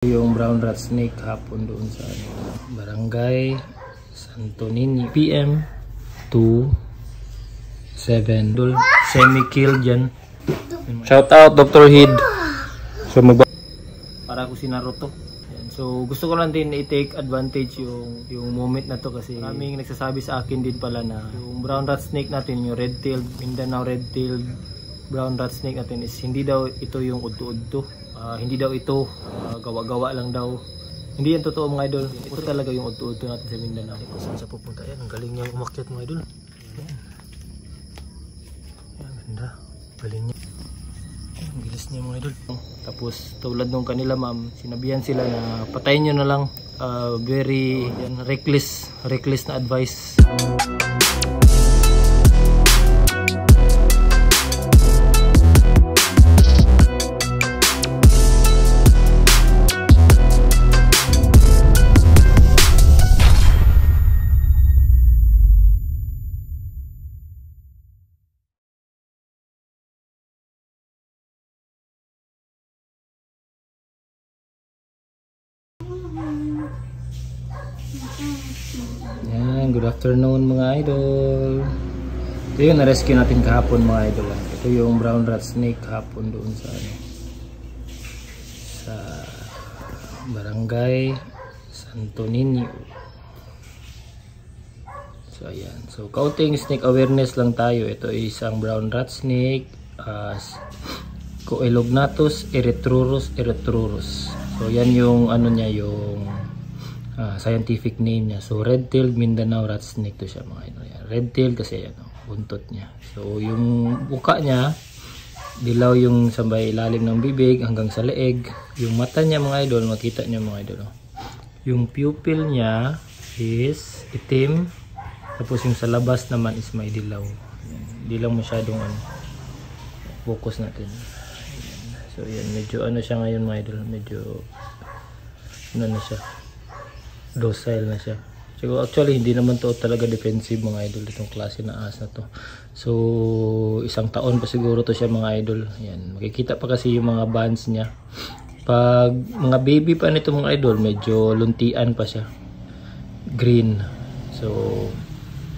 Yung brown rat snake hapon doon sa Barangay Santo Niño PM 2-7 semi-killed yan. Shout out Dr. Hid. So para ko si Naruto. So gusto ko lang din i-take advantage yung moment na to kasi maraming nagsasabi sa akin din pala na yung brown rat snake natin, yung red-tailed Mindanao red-tailed brown rat snake natin is hindi daw ito yung udto-udto. Hindi daw ito gawa-gawa lang daw. Hindi yan totoo mga idol. Ito talaga yung udto-udto natin sa Mindanao. Kung saan sa pupunta yan, ang galing niya umakyat mga idol. Yan. Yan, ganda. Galing niya. Ang bilis niya mga idol. Tapos tulad nung kanila ma'am, sinabihan sila na patayin nyo na lang. Very reckless na advice. Yan, good afternoon mga idol. Ito yung na-rescue natin kahapon mga idol. Ito yung brown rat snake kahapon doon sa Barangay Santo Niño. So ayan, so kaunting snake awareness lang tayo. Ito ay isang brown rat snake, Coelognathus erythrurus. So yan yung ano niya, yung scientific name niya. So red-tailed Mindanao rat snake to siya mga idol. Red-tailed kasi yan, buntot niya. So yung buka niya dilaw, yung sabay ilalim ng bibig hanggang sa leeg. Yung mata niya mga idol, makita niyo mga idol. Yung pupil niya is itim. Tapos yung sa labas naman is may dilaw. Hindi lang masyadong focus natin. So yan, medyo ano siya ngayon mga idol. Medyo ano na siya, docile na siya. So actually hindi naman to talaga defensive mga idol, itong klase na ahas na to. So isang taon pa siguro to siya mga idol. Yan, makikita pa kasi yung mga bands niya. Pag mga baby pa nito mga idol, medyo luntian pa siya, green. So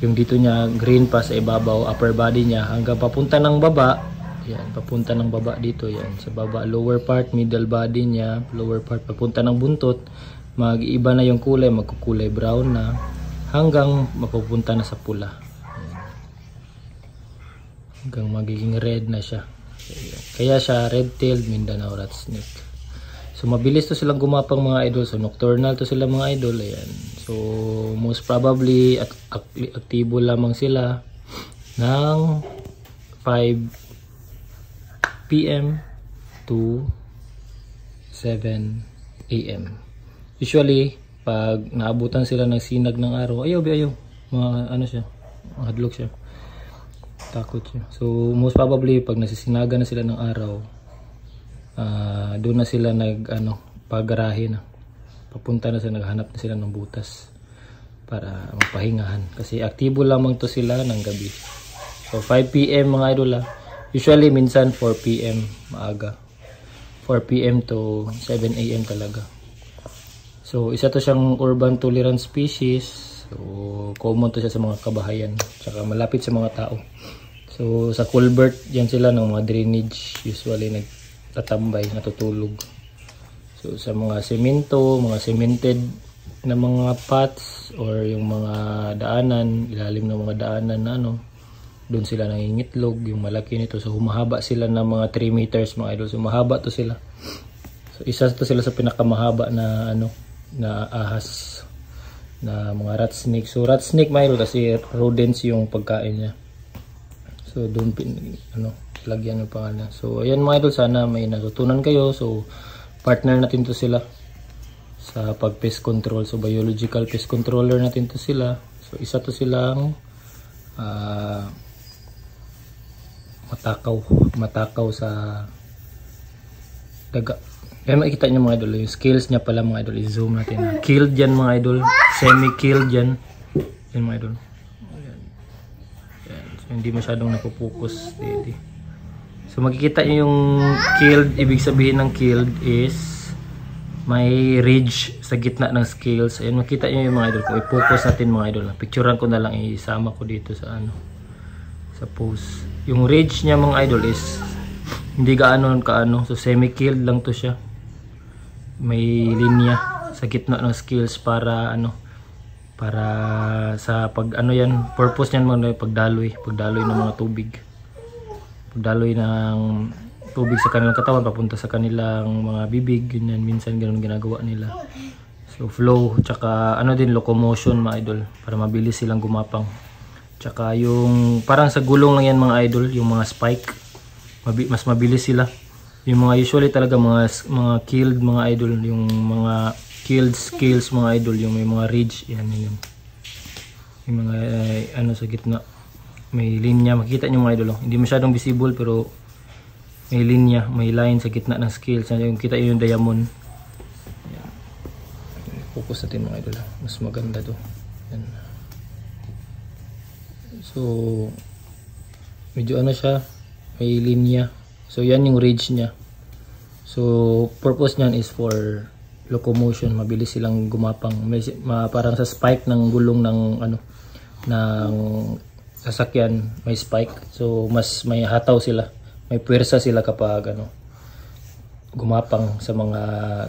yung dito niya green pa sa ibabaw, upper body niya hanggang papunta ng baba. Yan, papunta ng baba dito, yan sa baba, lower part, middle body niya, lower part, papunta ng buntot, mag-iba na yung kulay, magkukulay brown na hanggang mapupunta na sa pula. Yan. Hanggang magiging red na siya. So, kaya siya red-tailed Mindanao rat snake. So mabilis to silang gumapang mga idol. So nocturnal to sila mga idol. Ayan. So most probably aktibo lamang sila ng 5 PM to 7 AM. Usually, pag naabutan sila ng sinag ng araw, ayaw. Mga ano siya, hadlok siya. Takot siya. So, most probably, pag nasisinaga na sila ng araw, doon na sila paggarahe na. Papunta na sila, naghanap na sila ng butas para magpahingahan. Kasi aktibo lamang to sila ng gabi. So, 5 PM mga idol Usually, minsan 4 PM maaga. 4 PM to 7 AM talaga. So, isa to siyang urban tolerant species. So, common to siya sa mga kabahayan. Tsaka malapit sa mga tao. So, sa culvert, yan sila ng mga drainage. Usually, nagtatambay, natutulog. So, sa mga semento, mga cemented na mga paths or yung mga daanan, ilalim ng mga daanan na doon sila nangingitlog, yung malaki nito. So humahaba sila ng mga 3 meters mga idol. So mahaba to sila. So isa to sila sa pinakamahaba na na ahas na mga rat snake. So rat snake mga idol kasi rodents yung pagkain niya. So doon lagyan ng pangalan. So ayan mga idol, sana may natutunan kayo. So partner natin to sila sa pag pest control. So biological pest controller natin to sila. So isa to silang matakaw sa daga. Kaya makikita nyo mga idol, yung skills niya pala mga idol, i-zoom natin. Killed yan mga idol, semi-killed yan. Yan mga idol. Ayan. Ayan. So, hindi masyadong napopokus. So makikita nyo yung killed, ibig sabihin ng killed is may ridge sa gitna ng scales. Ayun, makita nyo yung mga idol ko. I-focus natin mga idol. Picturean ko na lang, isama ko dito sa ano, sa post. Yung ridge niya mga idol is hindi kaano. So semi-keeled lang to siya. May linya sa gitna ng scales para ano, para sa pag ano yan, purpose niyan mga pagdaloy ng mga tubig. Pagdaloy ng tubig sa kanilang katawan papunta sa kanilang mga bibig, ganyan, minsan ganoon ginagawa nila. So flow, tsaka ano din, locomotion mga idol, para mabilis silang gumapang. Tsaka yung parang sa gulong lang yan mga idol, yung mga spike, mas mabilis sila. Yung mga usually talaga mga keeled mga idol, yung mga keeled scales mga idol, yung may mga ridge, yan yun. Yung mga ano sa gitna, may linya, makita nyo mga idol, hindi masyadong visible pero may linya, may line sa gitna ng scales. Yung kita yung diamond. Ayan. Focus natin mga idol. Mas maganda to. Ayan. So, medyo ano siya, may linya. So, yan yung ridge niya. So, purpose niyan is for locomotion. Mabilis silang gumapang. Parang sa spike ng gulong ng ano, ng sasakyan, may spike. So, mas may hataw sila. May puwersa sila kapag ano, gumapang sa mga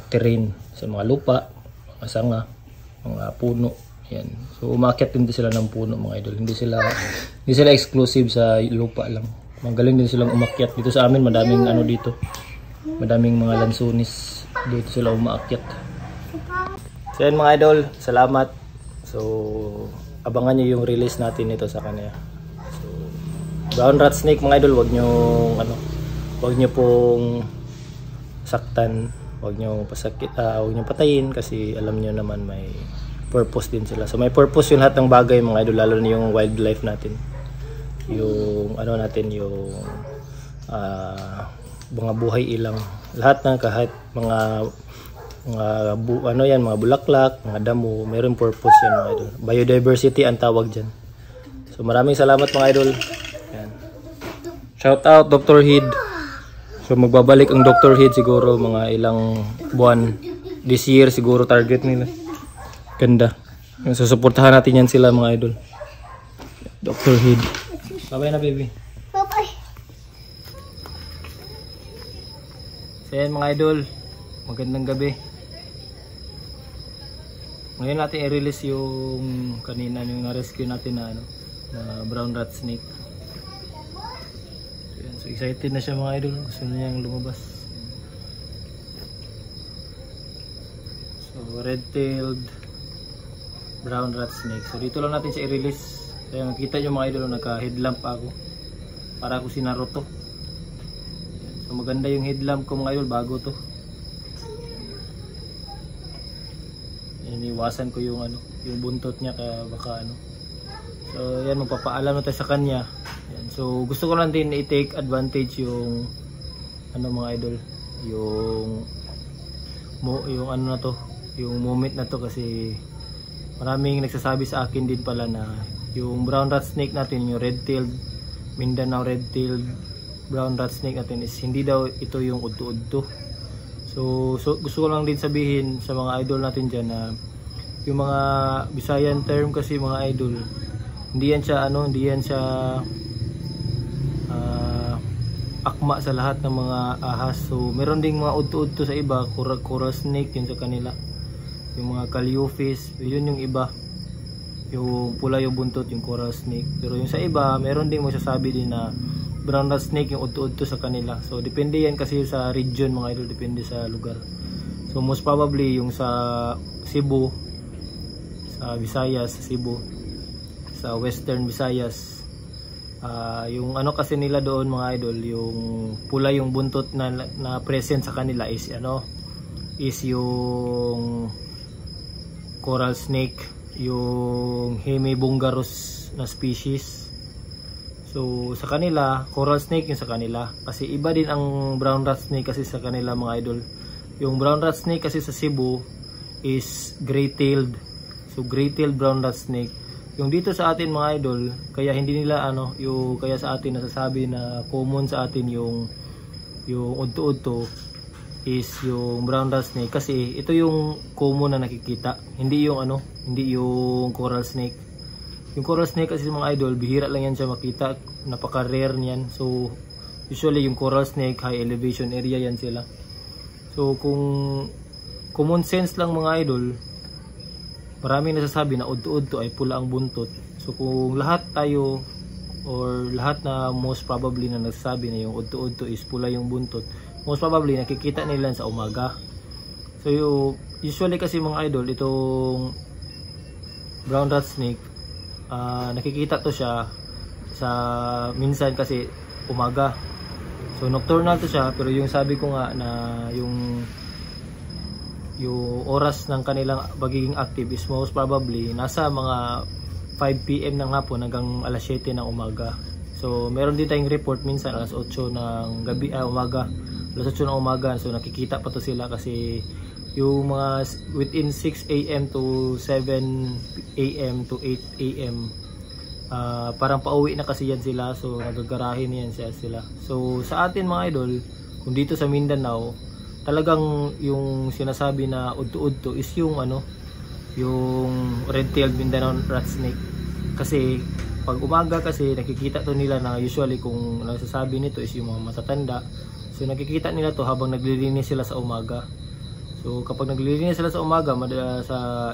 terrain, sa mga lupa, mga sanga, mga puno. Yan. So umakyat din sila ng puno mga idol. Hindi sila exclusive sa lupa lang. Magaling din silang umakyat. Dito sa amin madaming ano dito. Madaming mga lansunis. Dito sila umaakyat. So yan mga idol, salamat. So abangan niyo yung release natin nito sa kanya. Brown rat snake mga idol, wag nyo pong saktan, wag nyo pasakit, wag nyo patayin kasi alam nyo naman may purpose din sila. So may purpose yung lahat ng bagay mga idol, lalo na yung wildlife natin. Yung ano natin, yung mga buhay ilang, lahat ng kahit mga mga bulaklak, mga damo, mayroong purpose yan mga idol. Biodiversity ang tawag diyan. So maraming salamat mga idol. Shout out Dr. Heed. So magbabalik ang Dr. Heed siguro mga ilang buwan. This year siguro target nila. Ganda. So suportahan natin yan sila mga idol. Dr. Heed. Bye-bye na baby. Bye-bye. So yan mga idol. Magandang gabi. Ngayon natin i-release yung kanina yung na-rescue natin na ano, na brown rat snake. So excited na siya mga idol, gusto na niyang lumabas. So red-tailed brown rat snake. So dito lang natin siya i-release. Kaya makita nyo mga idol, naka-headlamp ako. Para ako si Naruto. So maganda yung headlamp ko mga idol, bago to. Iniwasan ko yung ano, yung buntot niya kaya baka ano. So yan, magpapaalam na tayo sa kanya. Yan. So gusto ko lang din i-take advantage yung ano mga idol, yung ano na to, yung moment na to, kasi maraming nagsasabi sa akin din pala na yung brown rat snake natin, yung red-tailed Mindanao red-tailed brown rat snake natin is hindi daw ito yung udto-udto. So gusto ko lang din sabihin sa mga idol natin dyan na yung mga Visayan term kasi mga idol, hindi yan siya akma sa lahat ng mga ahas. So meron ding mga udto-udto sa iba, coral snake yun sa kanila, yung mga Calliophyes yun yung iba, yung pula yung buntot yung coral snake. Pero yung sa iba meron ding masasabi din na brown rat snake yung udto-udto sa kanila. So depende yan kasi sa region mga idol, depende sa lugar. So most probably yung sa Cebu, sa Visayas, sa Cebu, sa Western Visayas, yung ano kasi nila doon mga idol, yung pula yung buntot na present sa kanila is yung coral snake, yung Hemibungarus na species. So sa kanila, coral snake yung sa kanila, kasi iba din ang brown rat snake kasi sa kanila mga idol. Yung brown rat snake kasi sa Cebu is gray-tailed. So gray-tailed brown rat snake. Yung dito sa atin mga idol, kaya hindi nila kaya sa atin nasasabi na common sa atin yung udto-udto is yung brown rat snake kasi ito yung common na nakikita, hindi yung hindi yung coral snake. Yung coral snake kasi mga idol, bihira lang yan siya makita, napaka rare niyan. So usually yung coral snake high elevation area yan sila. So kung common sense lang mga idol, maraming nasasabi na udto-udto ay pula ang buntot. So kung lahat tayo or lahat na most probably na nagsasabi na yung udto-udto is pula yung buntot, most probably nakikita nila sa umaga. So usually kasi mga idol, itong brown rat snake, nakikita to siya sa minsan kasi umaga. So nocturnal to siya, pero yung sabi ko nga na yung oras ng kanilang pagiging active is most probably nasa mga 5 PM ng hapon hanggang alas 7 ng umaga. So meron din tayong report minsan alas 8 ng gabi, umaga, alas 8 ng umaga. So nakikita pa to sila kasi yung mga within 6 AM to 7 AM to 8 AM, parang pauwi na kasi yan sila. So nagagarahin yan sila. So sa atin mga idol, kung dito sa Mindanao, talagang yung sinasabi na udto-udto is yung yung red-tailed Mindanao rat snake. Kasi pag umaga kasi nakikita to nila na usually kung nagsasabi nito is yung mga matatanda. So nakikita nila to habang naglilinis sila sa umaga. So kapag naglilinis sila sa umaga,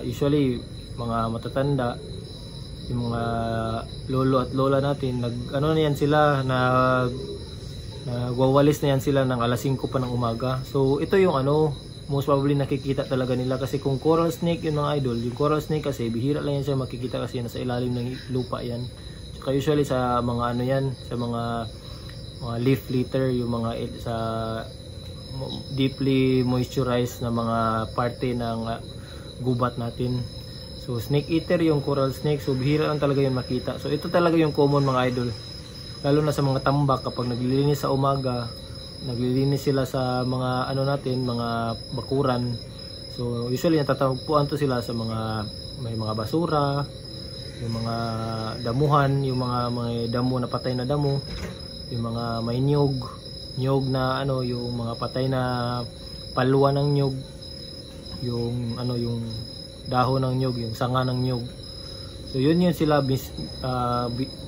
usually mga matatanda, yung mga lolo at lola natin, nagwawalis na yan sila ng alas 5 pa ng umaga. So ito yung most probably nakikita talaga nila. Kasi kung coral snake yung mga idol, yung coral snake kasi bihira lang yan siya makikita kasi nasa ilalim ng lupa yan. Tsaka usually sa mga sa mga leaf litter, yung mga sa deeply moisturized na mga parte ng gubat natin. So snake eater yung coral snake, so bihira lang talaga yung makita. So ito talaga yung common mga idol, lalo na sa mga tambak. Kapag naglilinis sa umaga, naglilinis sila sa mga mga bakuran. So usually natatagpuan to sila sa may mga basura, yung mga damuhan, yung mga damo na patay na damo, yung mga may nyog na yung mga patay na palwa ng nyog, yung yung dahon ng nyog, yung sanga ng nyog. So yun sila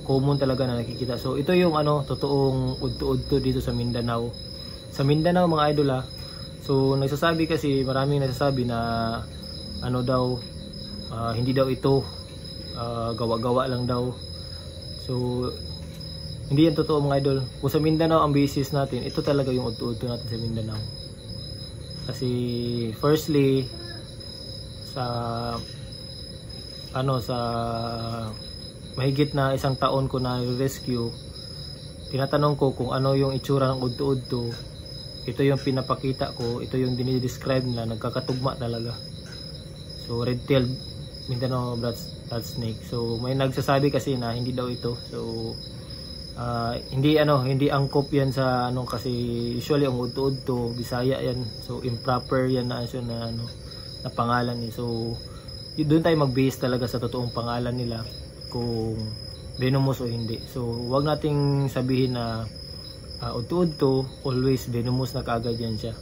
common talaga na nakikita. So ito yung totoong udto-udto dito sa Mindanao. Sa Mindanao mga idol So nagsasabi kasi, maraming nagsasabi na hindi daw ito gawa-gawa lang daw. So hindi yan totoo mga idol. Kung sa Mindanao ang basis natin, ito talaga yung udto-udto natin sa Mindanao. Kasi firstly, sa mahigit na 1 taon ko na rescue, tinatanong ko kung ano yung itsura ng udto-udto. Ito yung pinapakita ko, ito yung dinidescribe nila, nagkakatugma talaga. So red-tailed Mindanao rat snake. So may nagsasabi kasi na hindi daw ito. So hindi angkop yan sa kasi usually ang udto-udto Bisaya yan. So improper yan na na pangalan niya. So doon tayo mag-base talaga sa totoong pangalan nila kung venomous o hindi. So wag nating sabihin na udto-udto always venomous na kaagad yan siya.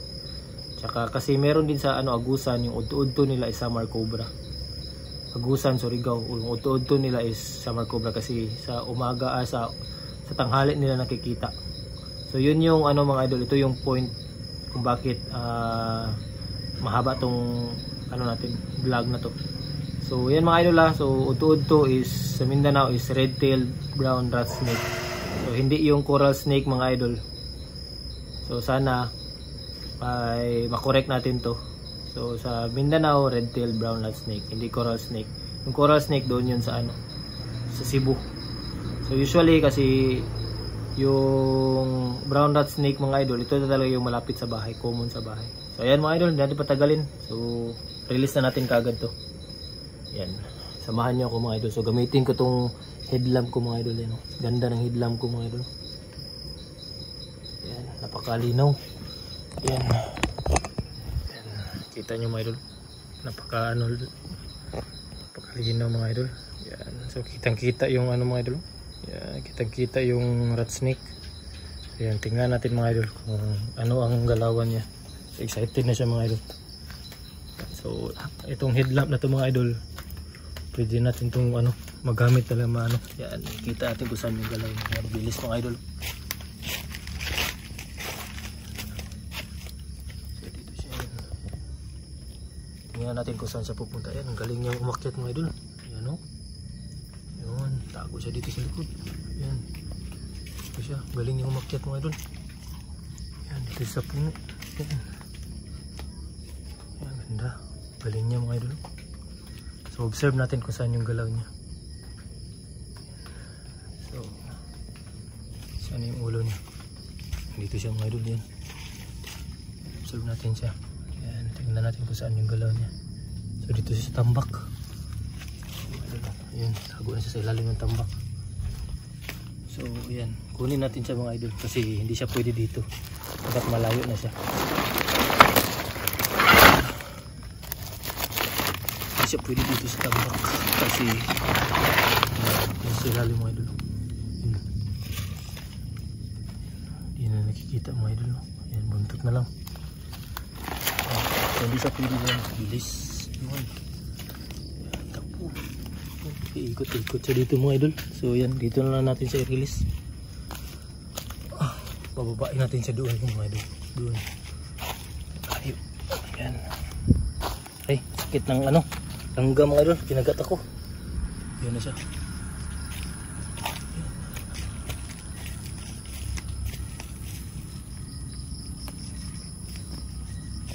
Tsaka kasi meron din sa Agusan, yung udto-udto nila is summer cobra. Agusan, Surigao, yung udto-udto nila is summer cobra kasi sa umaga sa tanghali nila nakikita. So yun yung mga idol, ito yung point kung bakit mahaba tong natin vlog na to. So yan mga idol so udto-udto is sa Mindanao is red-tailed brown rat snake. So hindi yung coral snake mga idol. So sana ay makorek natin to. So sa Mindanao red-tailed brown rat snake, hindi coral snake. Yung coral snake doon yun sa sa Cebu. So usually kasi yung brown rat snake mga idol, ito talaga yung malapit sa bahay, common sa bahay. So ayan mga idol, hindi natin patagalin. So release na natin kaagad to. Yan, samahan nyo ako mga idol. So gamitin ko tong headlamp ko mga idol. Yan, ganda ng headlamp ko mga idol. Yan, napakalinaw. Yan, kita nyo mga idol, napakalinaw mga idol. Yan, so kitang kita yung mga idol. Yan, kitang kita yung rat snake. Yan, tingnan natin mga idol kung ano ang galawan niya. So, excited na siya mga idol. So itong headlamp na to mga idol, pwede natin itong magamit talaga yan, kita natin kung saan yung galaw niya. Mabilis mga idol. So dito siya. Tingnan natin kung saan siya pupunta. Yan, ang galing niyang umakyat mga idol. Yan o. Yun, tago siya dito sa likod. Yan. Ito siya, galing niyang umakyat mga idol. Yan, dito sa puno. Yan. Yan, ganda. Galing niya mga idol. So observe natin kung saan yung galaw niya. So saan yung ulo niya? Dito siya mga idol. Yan. Observe natin siya. Yan, tingnan natin kung saan yung galaw niya. So dito siya sa tambak. Yan, tago na siya sa ilalim ng tambak. So yan, kunin natin siya mga idol kasi hindi siya pwede dito. Dapat malayo na siya. Siya pwede dito sa tambak kasi yung sa ilalim mga idol. Hindi na nakikita mga idol. Ayan, buntot na lang. Hindi siya pwede lang. Bilis. Yun. Tapo. Ikot-ikot siya dito mga idol. So yan, dito na lang natin siya i-release. Pababain natin siya doon mga idol. Doon. Ayun. Ayan. Ay, sakit ng langga mga idol, kinagat ako. Yan na siya.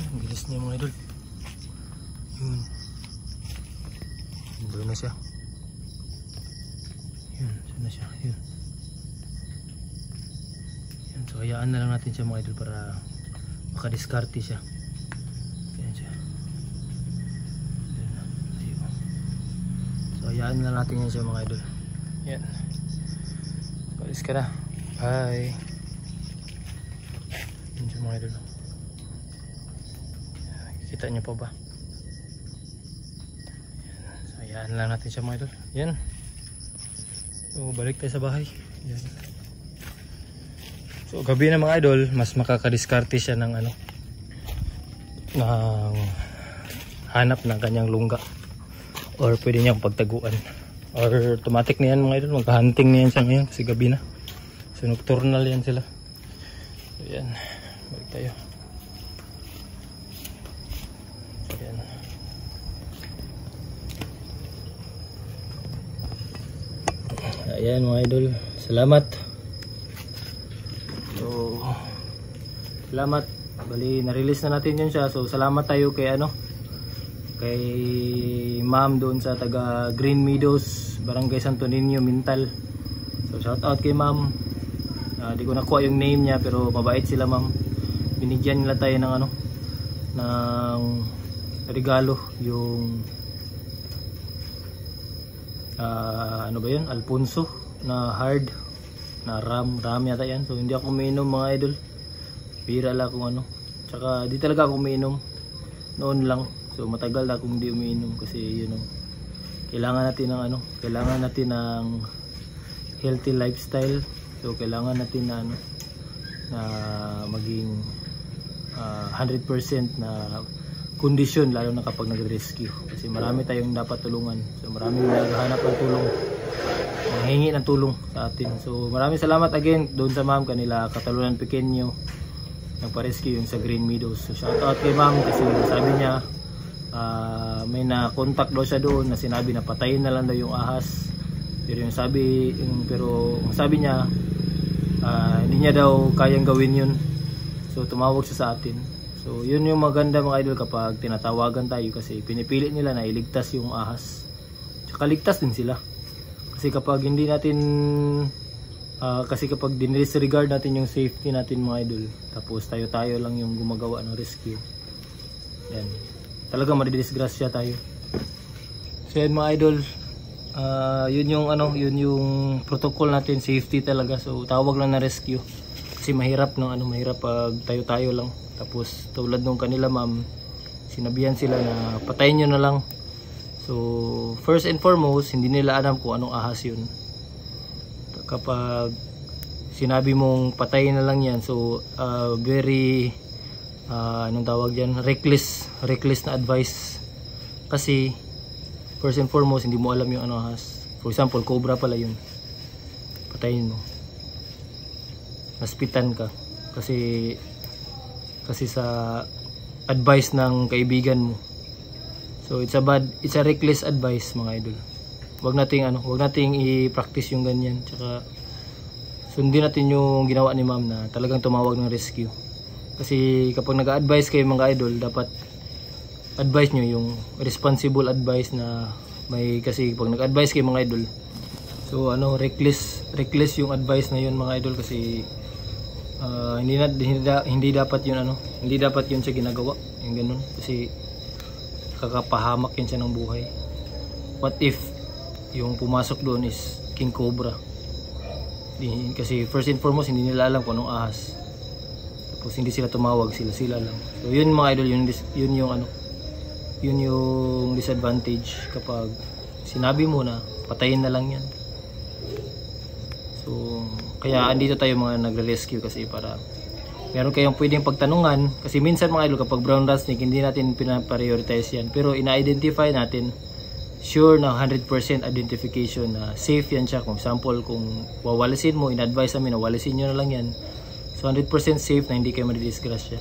Ang bilis niya mga idol. Yun. Doon na siya. Yun, saan na siya. Yun. Yan, so hayaan na lang natin siya mga idol para makadiskarte siya. Yan siya. Hayaan na natin yan siya mga idol. Yan. Palis ka na. Bye. Yan siya mga idol. Kita nyo pa ba? Yan. So, hayaan lang natin siya mga idol. Yan. So balik tayo sa bahay. Yan. So gabi na mga idol, mas makakadiskarte siya ng ng hanap ng kanyang lungga. Or pwede niyang pagtaguan. Or automatic na yan mga idol. Magka-hunting na yan siya ngayon kasi gabi na. So nocturnal yan sila. So yan. Balik tayo. Ayan. Ayan mga idol. Salamat. So salamat. Bali na-release na natin yun siya. So salamat tayo kay kay ma'am doon sa taga Green Meadows, Barangay Santo Niño, Mintal. So shout out kay ma'am. Di ko nakuha yung name niya pero mabait sila ma'am. Binigyan nila tayo ng ng regalo, yung ano ba yun? Alfonso na hard na ram yata yan. So hindi ako umiinom mga idol. Bira lang kung Tsaka di talaga ako umiinom. Noon lang. So matagal na akong hindi umiinom kasi kailangan natin ng kailangan natin ng healthy lifestyle. So kailangan natin na na maging 100% na kondisyon lalo na kapag nag-rescue kasi marami tayong dapat tulungan. So maraming naghahanap ng tulong, nanghingi ng tulong sa atin. So maraming salamat again doon sa ma'am kanila Katalunan Pequeño nagpa-rescue yung sa Green Meadows. So shout out kay ma'am kasi sabi niya may na-contact daw siya doon na sinabi na patayin na lang daw yung ahas. Pero ang sabi niya hindi niya daw kayang gawin yun. So tumawag siya sa atin. So yun yung maganda mga idol kapag tinatawagan tayo kasi pinipilit nila na iligtas yung ahas. Tsaka ligtas din sila. Kasi kapag hindi natin kasi kapag dinidisregard natin yung safety natin mga idol, tapos tayo lang yung gumagawa ng rescue, yan, talaga madidisgrasya tayo. So yan mga idol, yun yung protocol natin, safety talaga. So tawag lang na rescue kasi mahirap mahirap pag tayo lang. Tapos tulad nung kanila ma'am, sinabihan sila na patayin nyo na lang. So first and foremost, hindi nila alam kung anong ahas yun. Kapag sinabi mong patayin na lang yan, so very anong tawag dyan, reckless na advice. Kasi first and foremost, hindi mo alam yung ano ahas. For example, cobra pala yun, patayin mo, maspitan ka kasi sa advice ng kaibigan mo. So it's a reckless advice mga idol. Wag nating i-practice yung ganyan. Tsaka sundin natin yung ginawa ni ma'am na talagang tumawag ng rescue. Kasi kapag nag-advise kayo mga idol, dapat advice nyo yung responsible advice na may, kasi pag nag-advise kayo mga idol, so reckless yung advice na yun mga idol, kasi hindi dapat yun siya ginagawa, yung ganun, kasi kakapahamak yun siya ng buhay. What if yung pumasok doon is king cobra? Kasi first and foremost, hindi nila alam kung anong ahas, tapos hindi sila tumawag, sila lang. So yun mga idol, yun yung disadvantage kapag sinabi mo na patayin na lang yan. So kaya andito tayo mga nagre-rescue, kasi para meron kayong pwedeng pagtanungan. Kasi minsan mga idol, kapag brown rat snake, hindi natin pinaprioritize yan, pero ina-identify natin, sure na 100% identification na safe yan siya. Kung example, kung wawalisin mo, in-advise namin na walisin nyo na lang yan, so 100% safe na hindi kayo madidisgrasya.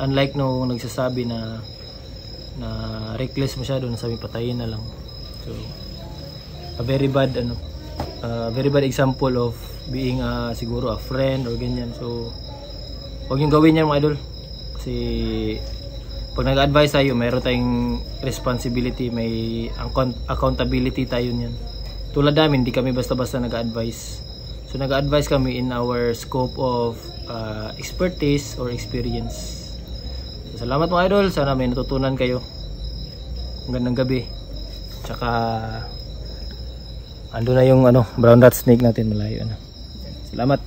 Unlike nung nagsasabi na reckless masyado, nasabi patayin na lang. So a very bad example of being siguro a friend or ganyan. So huwag yung gawin yan mga idol, kasi pag nag-advise tayo, mayroon tayong responsibility, may accountability tayo niyan. Tulad namin, hindi kami basta-basta nag-advise. So nag-advise kami in our scope of expertise or experience. So, salamat mga idol, sana may natutunan kayo. Magandang gabi. Tsaka ando na yung brown rat snake natin, malayo na. Salamat.